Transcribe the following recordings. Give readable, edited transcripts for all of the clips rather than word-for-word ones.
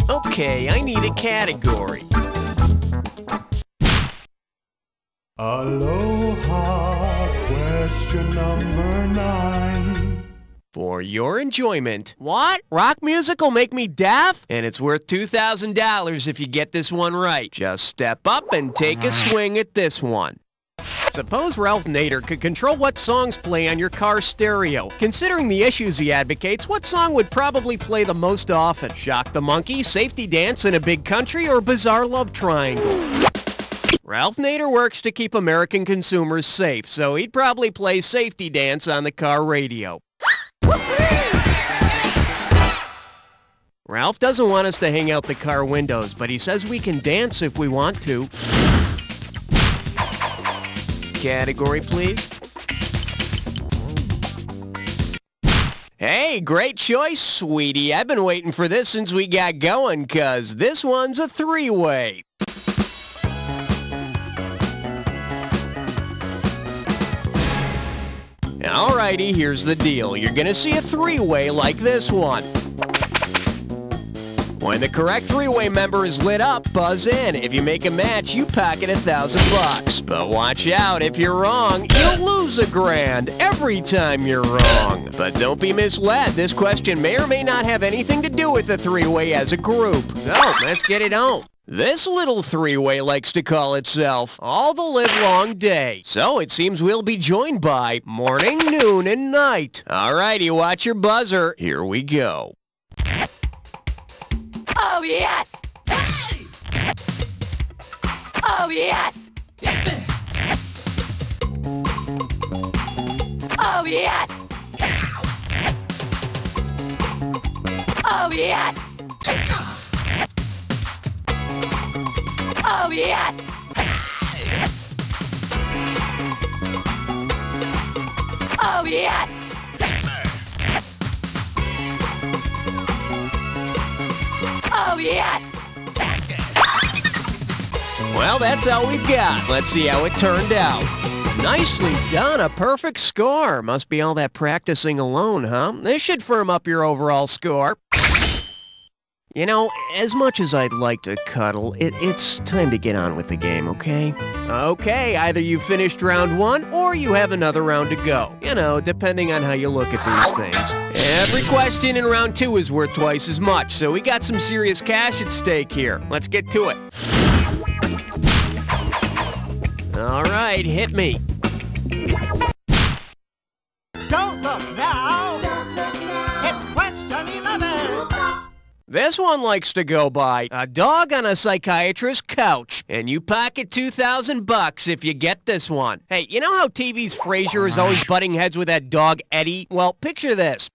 Okay, I need a category. Aloha, question number 9. For your enjoyment. What? Rock music will make me deaf? And it's worth $2,000 if you get this one right. Just step up and take a swing at this one. Suppose Ralph Nader could control what songs play on your car stereo. Considering the issues he advocates, what song would probably play the most often? Shock the Monkey, Safety Dance in a Big Country, or Bizarre Love Triangle? Ralph Nader works to keep American consumers safe, so he'd probably play Safety Dance on the car radio. Ralph doesn't want us to hang out the car windows, but he says we can dance if we want to. Category, please. Hey, great choice, sweetie. I've been waiting for this since we got going, 'cause this one's a three-way. Alrighty, here's the deal. You're gonna see a three-way like this one. When the correct three-way member is lit up, buzz in. If you make a match, you pocket $1,000. But watch out, if you're wrong, you'll lose $1,000 every time you're wrong. But don't be misled. This question may or may not have anything to do with the three-way as a group. So, let's get it on. This little three-way likes to call itself all the livelong day. So it seems we'll be joined by morning, noon, and night. Alrighty, watch your buzzer. Here we go. Oh, yes! Oh, yes! Oh, yes! Oh, yes! Oh, yes! Oh, yes! Oh, yes! Well, that's all we've got. Let's see how it turned out. Nicely done. A perfect score. Must be all that practicing alone, huh? This should firm up your overall score. You know, as much as I'd like to cuddle, it's time to get on with the game, okay? Okay, either you finished round 1 or you have another round to go. You know, depending on how you look at these things. Every question in round 2 is worth twice as much, so we got some serious cash at stake here. Let's get to it. All right, hit me. Don't look now! It's question 11! This one likes to go by a dog on a psychiatrist's couch, and you pocket $2,000 if you get this one. Hey, you know how TV's Frasier is always butting heads with that dog Eddie? Well, picture this.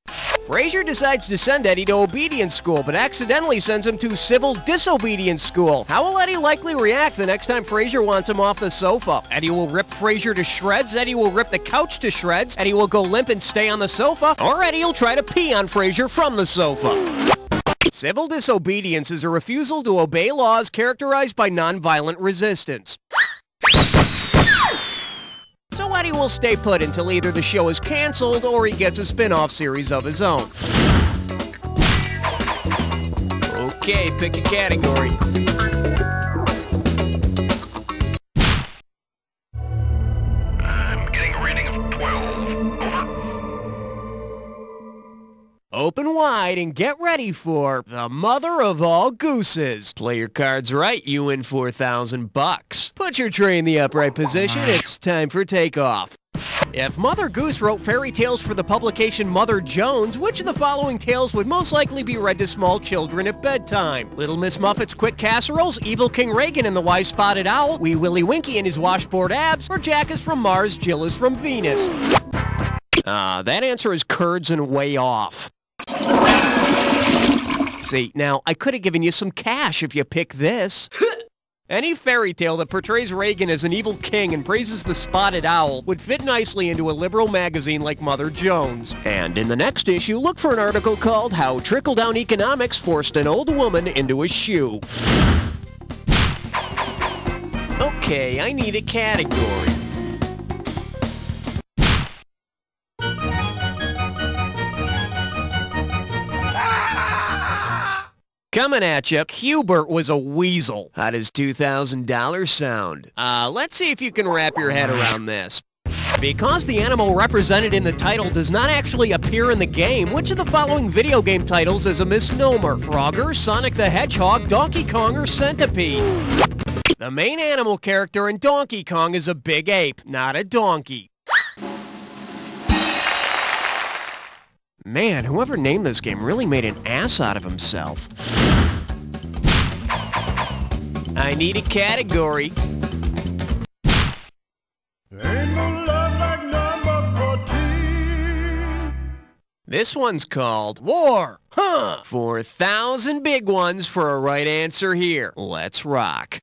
Frasier decides to send Eddie to obedience school, but accidentally sends him to civil disobedience school. How will Eddie likely react the next time Frasier wants him off the sofa? Eddie will rip Frasier to shreds, Eddie will rip the couch to shreds, Eddie will go limp and stay on the sofa, or Eddie will try to pee on Frasier from the sofa. Civil disobedience is a refusal to obey laws characterized by nonviolent resistance. So Eddie will stay put until either the show is canceled or he gets a spin-off series of his own. Okay, pick a category. I'm getting a reading of 12. Over. Open wide and get ready for the mother of all gooses. Play your cards right, you win $4,000. Put your tray in the upright position, it's time for takeoff. If Mother Goose wrote fairy tales for the publication Mother Jones, which of the following tales would most likely be read to small children at bedtime? Little Miss Muffet's Quick Casseroles, Evil King Reagan and the Wise Spotted Owl, Wee Willie Winky and his Washboard Abs, or Jack is from Mars, Jill is from Venus? That answer is curds and way off. See, now, I could have given you some cash if you pick this. Any fairy tale that portrays Reagan as an evil king and praises the spotted owl would fit nicely into a liberal magazine like Mother Jones. And in the next issue, look for an article called How Trickle-Down Economics Forced an Old Woman into a Shoe. Okay, I need a category. Coming at you, Hubert was a weasel. How does $2,000 sound? Let's see if you can wrap your head around this. Because the animal represented in the title does not actually appear in the game, which of the following video game titles is a misnomer? Frogger, Sonic the Hedgehog, Donkey Kong, or Centipede? The main animal character in Donkey Kong is a big ape, not a donkey. Man, whoever named this game really made an ass out of himself. I need a category. Ain't no love like number 14. This one's called War. 4,000 big ones for a right answer here. Let's rock.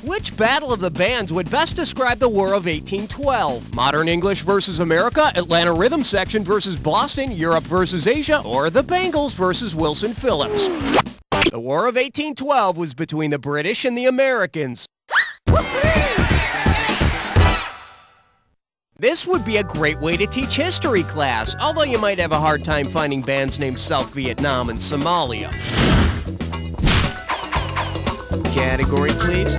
Which battle of the bands would best describe the War of 1812? Modern English versus America, Atlanta Rhythm Section versus Boston, Europe versus Asia, or the Bengals versus Wilson Phillips? The War of 1812 was between the British and the Americans. This would be a great way to teach history class, although you might have a hard time finding bands named South Vietnam and Somalia. Category, please.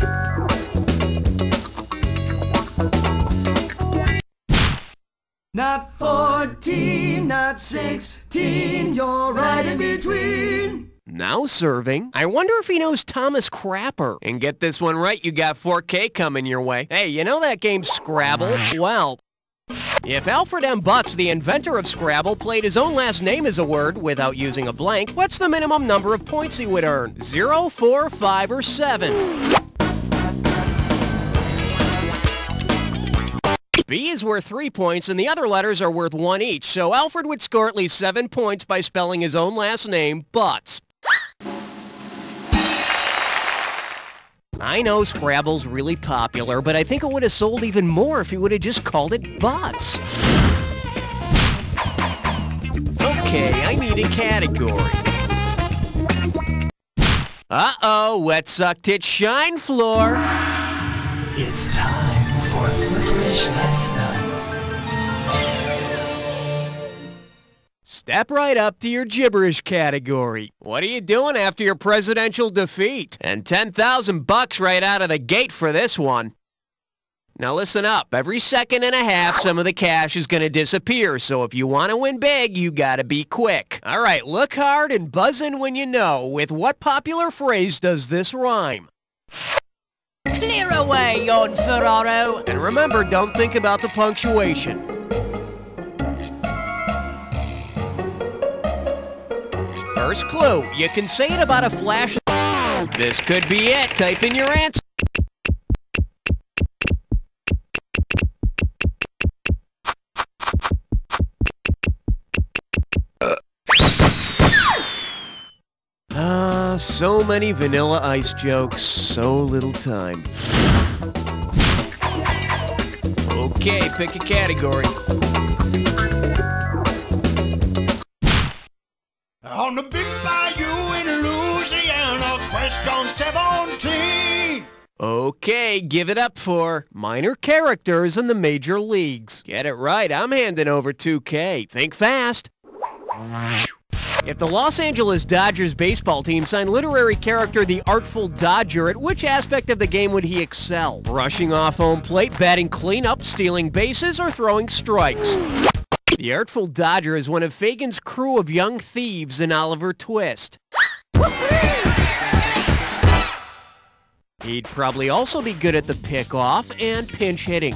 Not 14, not 16, you're right in between. Now serving. I wonder if he knows Thomas Crapper. And get this one right, you got 4K coming your way. Hey, you know that game Scrabble? Well, if Alfred M. Butts, the inventor of Scrabble, played his own last name as a word without using a blank, what's the minimum number of points he would earn? 0, 4, 5, or 7? B is worth 3 points, and the other letters are worth 1 each, so Alfred would score at least 7 points by spelling his own last name, Butts. I know Scrabble's really popular, but I think it would have sold even more if he would have just called it Butts. Okay, I need a category. Uh-oh, wet suck tit shine floor. It's time for Flickerish Lesson. Step right up to your gibberish category. What are you doing after your presidential defeat? And $10,000 right out of the gate for this one. Now listen up. Every second and a half, some of the cash is going to disappear. So if you want to win big, you got to be quick. All right, look hard and buzz in when you know. With what popular phrase does this rhyme? Clear away, yon Ferraro. And remember, don't think about the punctuation. First clue, you can say it about a flash. This could be it. Type in your answer. So many Vanilla Ice jokes, so little time. Okay, pick a category. On the big bayou in Louisiana, question 17. Okay, give it up for minor characters in the major leagues. Get it right, I'm handing over 2K. Think fast. If the Los Angeles Dodgers baseball team signed literary character the Artful Dodger, at which aspect of the game would he excel? Rushing off home plate, batting cleanup, stealing bases, or throwing strikes? The Artful Dodger is one of Fagin's crew of young thieves in Oliver Twist. He'd probably also be good at the pickoff and pinch hitting.